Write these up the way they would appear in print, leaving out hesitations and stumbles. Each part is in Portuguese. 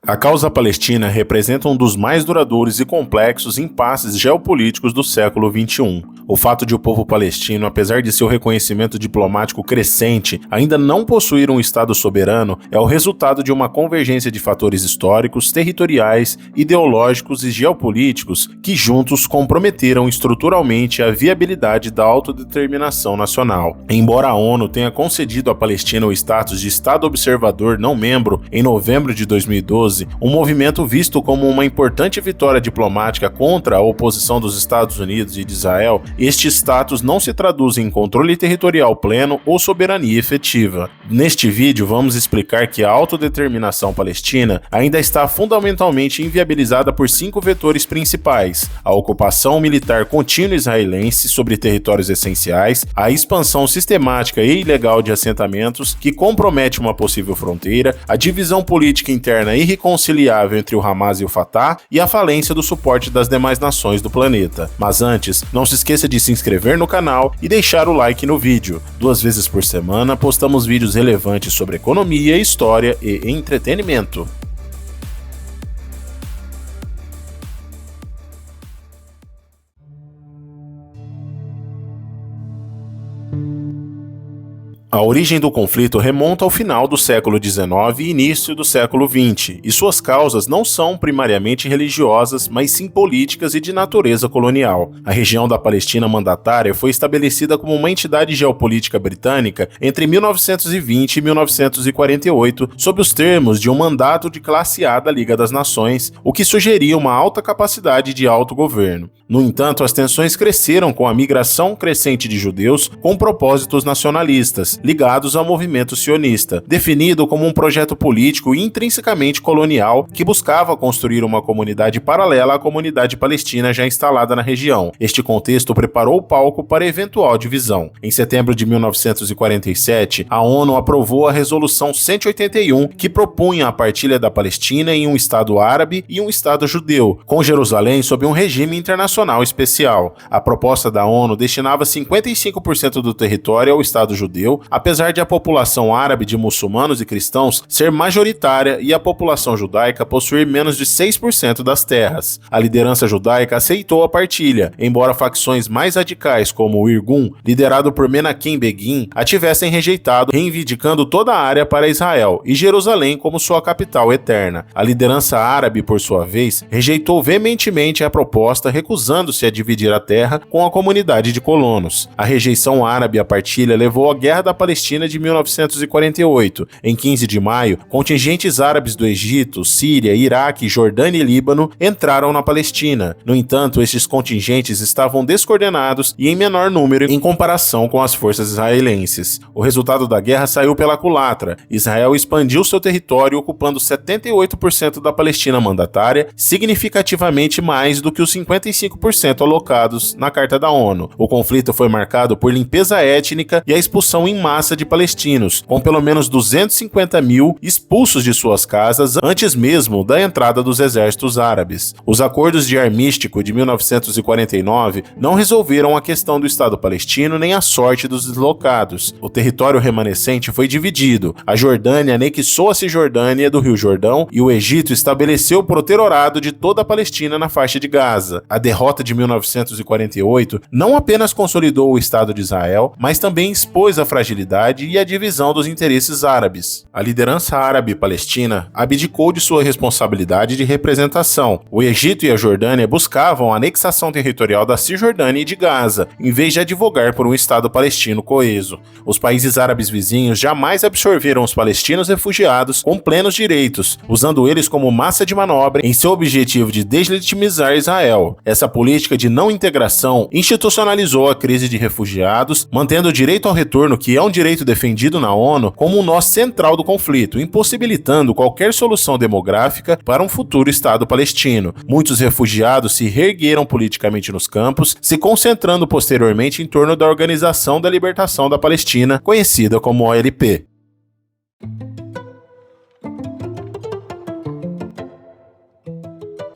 A causa palestina representa um dos mais duradouros e complexos impasses geopolíticos do século XXI. O fato de o povo palestino, apesar de seu reconhecimento diplomático crescente, ainda não possuir um Estado soberano é o resultado de uma convergência de fatores históricos, territoriais, ideológicos e geopolíticos que juntos comprometeram estruturalmente a viabilidade da autodeterminação nacional. Embora a ONU tenha concedido à Palestina o status de Estado observador não membro em novembro de 2012, um movimento visto como uma importante vitória diplomática contra a oposição dos Estados Unidos e de Israel, este status não se traduz em controle territorial pleno ou soberania efetiva. Neste vídeo vamos explicar que a autodeterminação palestina ainda está fundamentalmente inviabilizada por 5 vetores principais: a ocupação militar contínua israelense sobre territórios essenciais, a expansão sistemática e ilegal de assentamentos que compromete uma possível fronteira, a divisão política interna irreconciliável entre o Hamas e o Fatah e a falência do suporte das demais nações do planeta. Mas antes, não se esqueça de se inscrever no canal e deixar o like no vídeo. 2 vezes por semana postamos vídeos relevantes sobre economia, história e entretenimento. A origem do conflito remonta ao final do século XIX e início do século XX, e suas causas não são primariamente religiosas, mas sim políticas e de natureza colonial. A região da Palestina mandatária foi estabelecida como uma entidade geopolítica britânica entre 1920 e 1948, sob os termos de um mandato de classe A da Liga das Nações, o que sugeria uma alta capacidade de autogoverno. No entanto, as tensões cresceram com a migração crescente de judeus com propósitos nacionalistas, ligados ao movimento sionista, definido como um projeto político intrinsecamente colonial que buscava construir uma comunidade paralela à comunidade palestina já instalada na região. Este contexto preparou o palco para eventual divisão. Em setembro de 1947, a ONU aprovou a Resolução 181, que propunha a partilha da Palestina em um Estado árabe e um Estado judeu, com Jerusalém sob um regime internacional especial. A proposta da ONU destinava 55% do território ao Estado judeu, apesar de a população árabe de muçulmanos e cristãos ser majoritária e a população judaica possuir menos de 6% das terras. A liderança judaica aceitou a partilha, embora facções mais radicais como o Irgun, liderado por Menachem Begin, a tivessem rejeitado, reivindicando toda a área para Israel e Jerusalém como sua capital eterna. A liderança árabe, por sua vez, rejeitou veementemente a proposta, recusando-se a dividir a terra com a comunidade de colonos. A rejeição árabe à partilha levou à Guerra da Palestina de 1948. Em 15 de maio, contingentes árabes do Egito, Síria, Iraque, Jordânia e Líbano entraram na Palestina. No entanto, estes contingentes estavam descoordenados e em menor número em comparação com as forças israelenses. O resultado da guerra saiu pela culatra. Israel expandiu seu território, ocupando 78% da Palestina mandatária, significativamente mais do que os 55% alocados na Carta da ONU. O conflito foi marcado por limpeza étnica e a expulsão em massa de palestinos, com pelo menos 250 mil expulsos de suas casas antes mesmo da entrada dos exércitos árabes. Os acordos de armístico de 1949 não resolveram a questão do Estado palestino nem a sorte dos deslocados. O território remanescente foi dividido. A Jordânia anexou a Cisjordânia do Rio Jordão e o Egito estabeleceu o protetorado de toda a Palestina na faixa de Gaza. A derrota de 1948 não apenas consolidou o Estado de Israel, mas também expôs a fragilidade e a divisão dos interesses árabes. A liderança árabe palestina abdicou de sua responsabilidade de representação. O Egito e a Jordânia buscavam a anexação territorial da Cisjordânia e de Gaza, em vez de advogar por um Estado palestino coeso. Os países árabes vizinhos jamais absorveram os palestinos refugiados com plenos direitos, usando eles como massa de manobra em seu objetivo de deslegitimizar Israel. Essa política de não integração institucionalizou a crise de refugiados, mantendo o direito ao retorno, que é um direito defendido na ONU, como um nó central do conflito, impossibilitando qualquer solução demográfica para um futuro Estado palestino. Muitos refugiados se reergueram politicamente nos campos, se concentrando posteriormente em torno da Organização da Libertação da Palestina, conhecida como OLP.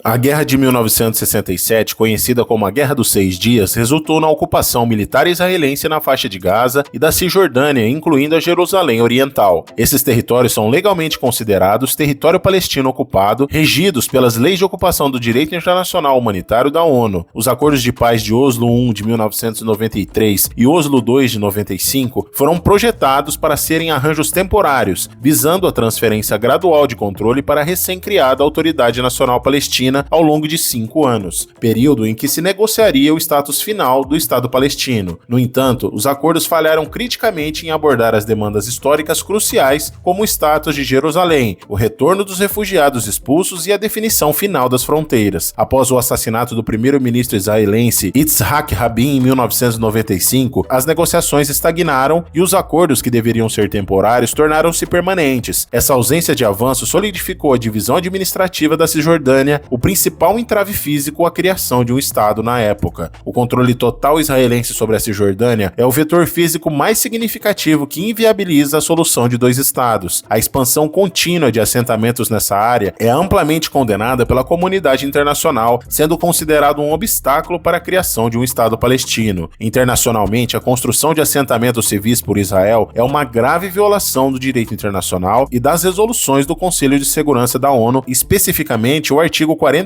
A Guerra de 1967, conhecida como a Guerra dos 6 Dias, resultou na ocupação militar israelense na faixa de Gaza e da Cisjordânia, incluindo a Jerusalém Oriental. Esses territórios são legalmente considerados território palestino ocupado, regidos pelas leis de ocupação do direito internacional humanitário da ONU. Os acordos de paz de Oslo I de 1993 e Oslo II de 95 foram projetados para serem arranjos temporários, visando a transferência gradual de controle para a recém-criada Autoridade Nacional Palestina ao longo de 5 anos, período em que se negociaria o status final do Estado palestino. No entanto, os acordos falharam criticamente em abordar as demandas históricas cruciais, como o status de Jerusalém, o retorno dos refugiados expulsos e a definição final das fronteiras. Após o assassinato do primeiro-ministro israelense Yitzhak Rabin em 1995, as negociações estagnaram e os acordos que deveriam ser temporários tornaram-se permanentes. Essa ausência de avanço solidificou a divisão administrativa da Cisjordânia, o principal entrave físico à criação de um Estado na época. O controle total israelense sobre a Cisjordânia é o vetor físico mais significativo que inviabiliza a solução de 2 Estados. A expansão contínua de assentamentos nessa área é amplamente condenada pela comunidade internacional, sendo considerado um obstáculo para a criação de um Estado palestino. Internacionalmente, a construção de assentamentos civis por Israel é uma grave violação do direito internacional e das resoluções do Conselho de Segurança da ONU, especificamente o artigo 49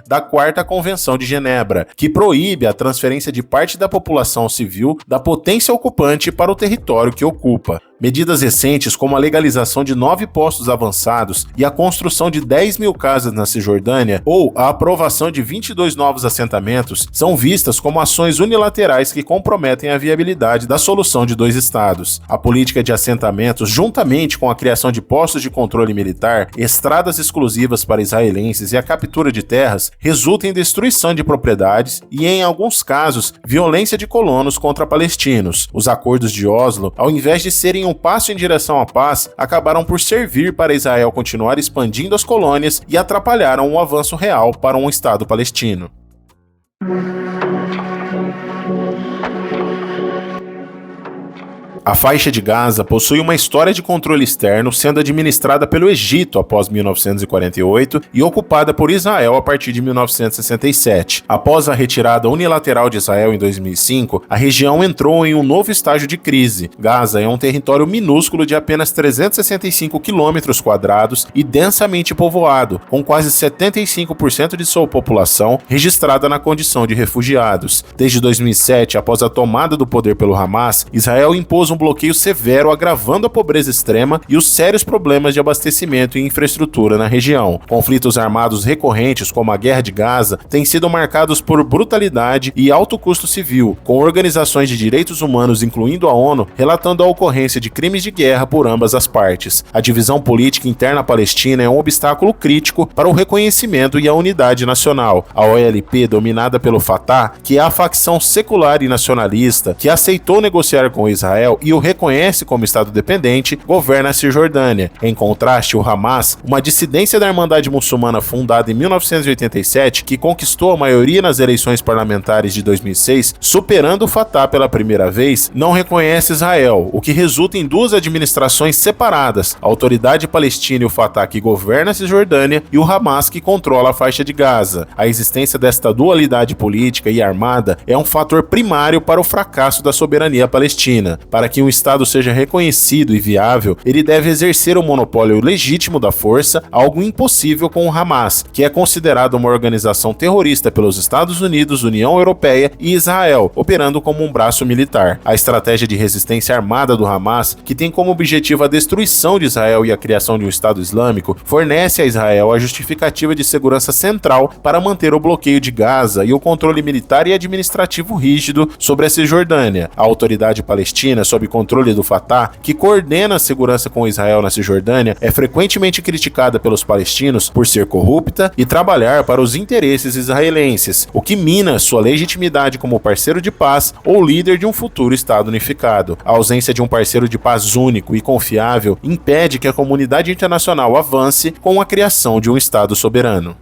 da 4ª Convenção de Genebra, que proíbe a transferência de parte da população civil da potência ocupante para o território que ocupa. Medidas recentes, como a legalização de 9 postos avançados e a construção de 10 mil casas na Cisjordânia, ou a aprovação de 22 novos assentamentos, são vistas como ações unilaterais que comprometem a viabilidade da solução de 2 Estados. A política de assentamentos, juntamente com a criação de postos de controle militar, estradas exclusivas para israelenses e a captura de terras, resulta em destruição de propriedades e, em alguns casos, violência de colonos contra palestinos. Os acordos de Oslo, ao invés de serem um passo em direção à paz, acabaram por servir para Israel continuar expandindo as colônias e atrapalharam o avanço real para um Estado palestino. A faixa de Gaza possui uma história de controle externo, sendo administrada pelo Egito após 1948 e ocupada por Israel a partir de 1967. Após a retirada unilateral de Israel em 2005, a região entrou em um novo estágio de crise. Gaza é um território minúsculo de apenas 365 km² e densamente povoado, com quase 75% de sua população registrada na condição de refugiados. Desde 2007, após a tomada do poder pelo Hamas, Israel impôs um bloqueio severo, agravando a pobreza extrema e os sérios problemas de abastecimento e infraestrutura na região. Conflitos armados recorrentes, como a Guerra de Gaza, têm sido marcados por brutalidade e alto custo civil, com organizações de direitos humanos, incluindo a ONU, relatando a ocorrência de crimes de guerra por ambas as partes. A divisão política interna palestina é um obstáculo crítico para o reconhecimento e a unidade nacional. A OLP, dominada pelo Fatah, que é a facção secular e nacionalista que aceitou negociar com Israel e o reconhece como Estado dependente, governa a Cisjordânia. Em contraste, o Hamas, uma dissidência da Irmandade Muçulmana fundada em 1987, que conquistou a maioria nas eleições parlamentares de 2006, superando o Fatah pela primeira vez, não reconhece Israel, o que resulta em 2 administrações separadas, a Autoridade Palestina e o Fatah que governa a Cisjordânia e o Hamas que controla a faixa de Gaza. A existência desta dualidade política e armada é um fator primário para o fracasso da soberania palestina. Para que um Estado seja reconhecido e viável, ele deve exercer o monopólio legítimo da força, algo impossível com o Hamas, que é considerado uma organização terrorista pelos Estados Unidos, União Europeia e Israel, operando como um braço militar. A estratégia de resistência armada do Hamas, que tem como objetivo a destruição de Israel e a criação de um Estado Islâmico, fornece a Israel a justificativa de segurança central para manter o bloqueio de Gaza e o controle militar e administrativo rígido sobre a Cisjordânia. A Autoridade Palestina, sob controle do Fatah, que coordena a segurança com Israel na Cisjordânia, é frequentemente criticada pelos palestinos por ser corrupta e trabalhar para os interesses israelenses, o que mina sua legitimidade como parceiro de paz ou líder de um futuro Estado unificado. A ausência de um parceiro de paz único e confiável impede que a comunidade internacional avance com a criação de um Estado soberano.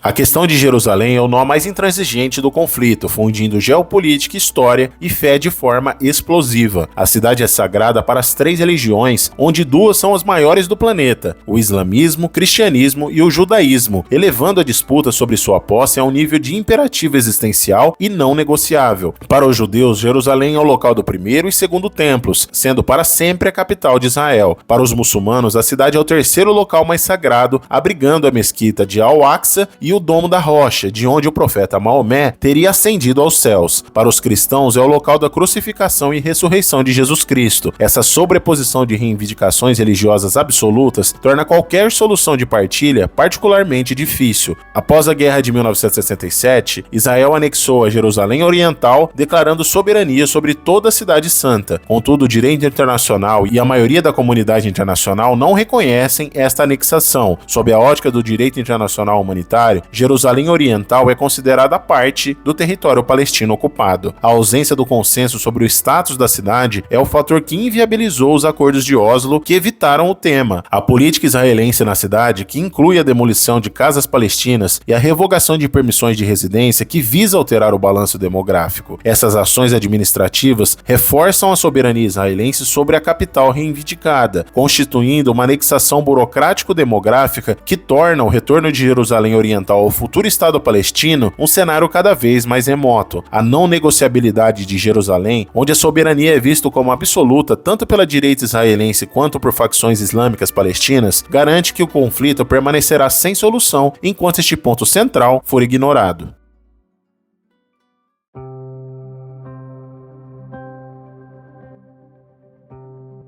A questão de Jerusalém é o nó mais intransigente do conflito, fundindo geopolítica, história e fé de forma explosiva. A cidade é sagrada para as 3 religiões, onde 2 são as maiores do planeta, o islamismo, o cristianismo e o judaísmo, elevando a disputa sobre sua posse a um nível de imperativo existencial e não negociável. Para os judeus, Jerusalém é o local do primeiro e segundo templos, sendo para sempre a capital de Israel. Para os muçulmanos, a cidade é o 3º local mais sagrado, abrigando a mesquita de Al-Aqsa e o Domo da Rocha, de onde o profeta Maomé teria ascendido aos céus. Para os cristãos, é o local da crucificação e ressurreição de Jesus Cristo. Essa sobreposição de reivindicações religiosas absolutas torna qualquer solução de partilha particularmente difícil. Após a Guerra de 1967, Israel anexou a Jerusalém Oriental, declarando soberania sobre toda a Cidade Santa. Contudo, o direito internacional e a maioria da comunidade internacional não reconhecem esta anexação. Sob a ótica do direito internacional humanitário, Jerusalém Oriental é considerada parte do território palestino ocupado. A ausência do consenso sobre o status da cidade é o fator que inviabilizou os acordos de Oslo, que evitaram o tema. A política israelense na cidade, que inclui a demolição de casas palestinas e a revogação de permissões de residência, que visa alterar o balanço demográfico. Essas ações administrativas reforçam a soberania israelense sobre a capital reivindicada, constituindo uma anexação burocrático-demográfica que torna o retorno de Jerusalém Oriental ao futuro Estado palestino um cenário cada vez mais remoto. A não negociabilidade de Jerusalém, onde a soberania é vista como absoluta tanto pela direita israelense quanto por facções islâmicas palestinas, garante que o conflito permanecerá sem solução enquanto este ponto central for ignorado.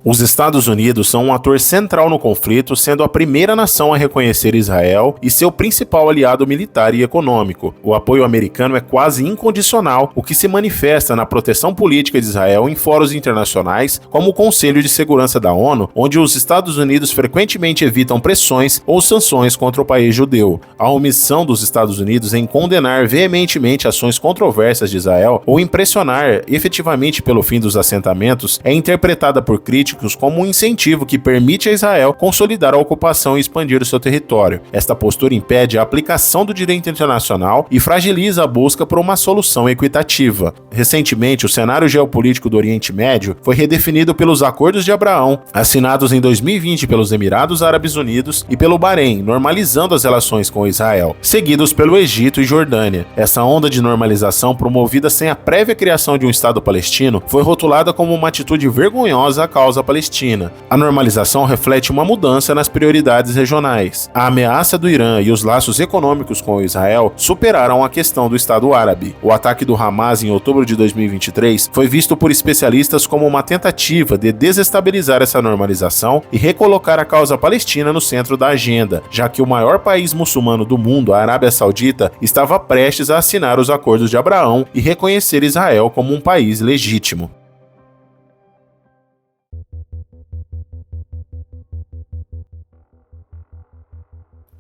Os Estados Unidos são um ator central no conflito, sendo a primeira nação a reconhecer Israel e seu principal aliado militar e econômico. O apoio americano é quase incondicional, o que se manifesta na proteção política de Israel em fóruns internacionais, como o Conselho de Segurança da ONU, onde os Estados Unidos frequentemente evitam pressões ou sanções contra o país judeu. A omissão dos Estados Unidos em condenar veementemente ações controversas de Israel ou em pressionar efetivamente pelo fim dos assentamentos é interpretada por críticos como um incentivo que permite a Israel consolidar a ocupação e expandir o seu território. Esta postura impede a aplicação do direito internacional e fragiliza a busca por uma solução equitativa. Recentemente, o cenário geopolítico do Oriente Médio foi redefinido pelos Acordos de Abraão, assinados em 2020 pelos Emirados Árabes Unidos e pelo Bahrein, normalizando as relações com Israel, seguidos pelo Egito e Jordânia. Essa onda de normalização, promovida sem a prévia criação de um Estado palestino, foi rotulada como uma atitude vergonhosa à causa palestina. A normalização reflete uma mudança nas prioridades regionais. A ameaça do Irã e os laços econômicos com Israel superaram a questão do Estado árabe. O ataque do Hamas em outubro de 2023 foi visto por especialistas como uma tentativa de desestabilizar essa normalização e recolocar a causa palestina no centro da agenda, já que o maior país muçulmano do mundo, a Arábia Saudita, estava prestes a assinar os Acordos de Abraão e reconhecer Israel como um país legítimo.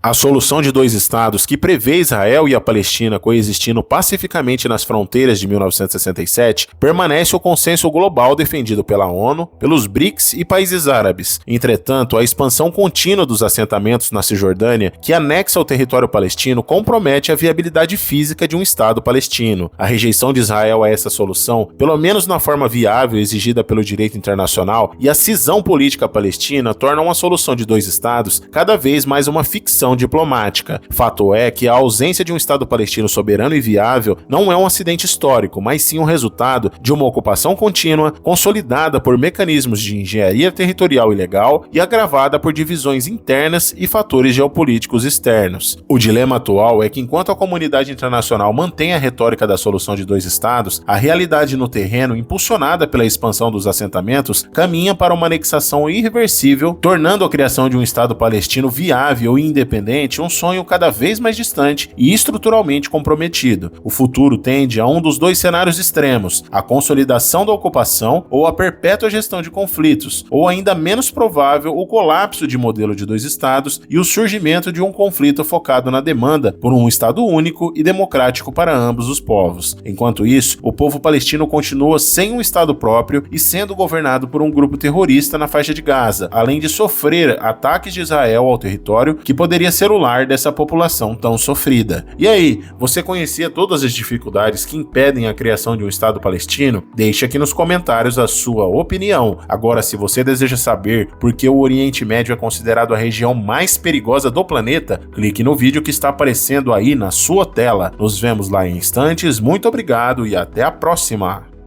A solução de 2 estados, que prevê Israel e a Palestina coexistindo pacificamente nas fronteiras de 1967, permanece o consenso global defendido pela ONU, pelos BRICS e países árabes. Entretanto, a expansão contínua dos assentamentos na Cisjordânia, que anexa o território palestino, compromete a viabilidade física de um Estado palestino. A rejeição de Israel a essa solução, pelo menos na forma viável exigida pelo direito internacional, e a cisão política palestina tornam a solução de 2 estados cada vez mais uma ficção diplomática. Fato é que a ausência de um Estado palestino soberano e viável não é um acidente histórico, mas sim um resultado de uma ocupação contínua, consolidada por mecanismos de engenharia territorial ilegal e agravada por divisões internas e fatores geopolíticos externos. O dilema atual é que, enquanto a comunidade internacional mantém a retórica da solução de 2 estados, a realidade no terreno, impulsionada pela expansão dos assentamentos, caminha para uma anexação irreversível, tornando a criação de um Estado palestino viável e independente um sonho cada vez mais distante e estruturalmente comprometido. O futuro tende a um dos 2 cenários extremos: a consolidação da ocupação ou a perpétua gestão de conflitos, ou ainda menos provável, o colapso de modelo de 2 estados e o surgimento de um conflito focado na demanda por um Estado único e democrático para ambos os povos. Enquanto isso, o povo palestino continua sem um Estado próprio e sendo governado por um grupo terrorista na faixa de Gaza, além de sofrer ataques de Israel ao território que poderia poderia ser o lar dessa população tão sofrida. E aí, você conhecia todas as dificuldades que impedem a criação de um Estado palestino? Deixe aqui nos comentários a sua opinião. Agora, se você deseja saber por que o Oriente Médio é considerado a região mais perigosa do planeta, clique no vídeo que está aparecendo aí na sua tela. Nos vemos lá em instantes, muito obrigado e até a próxima!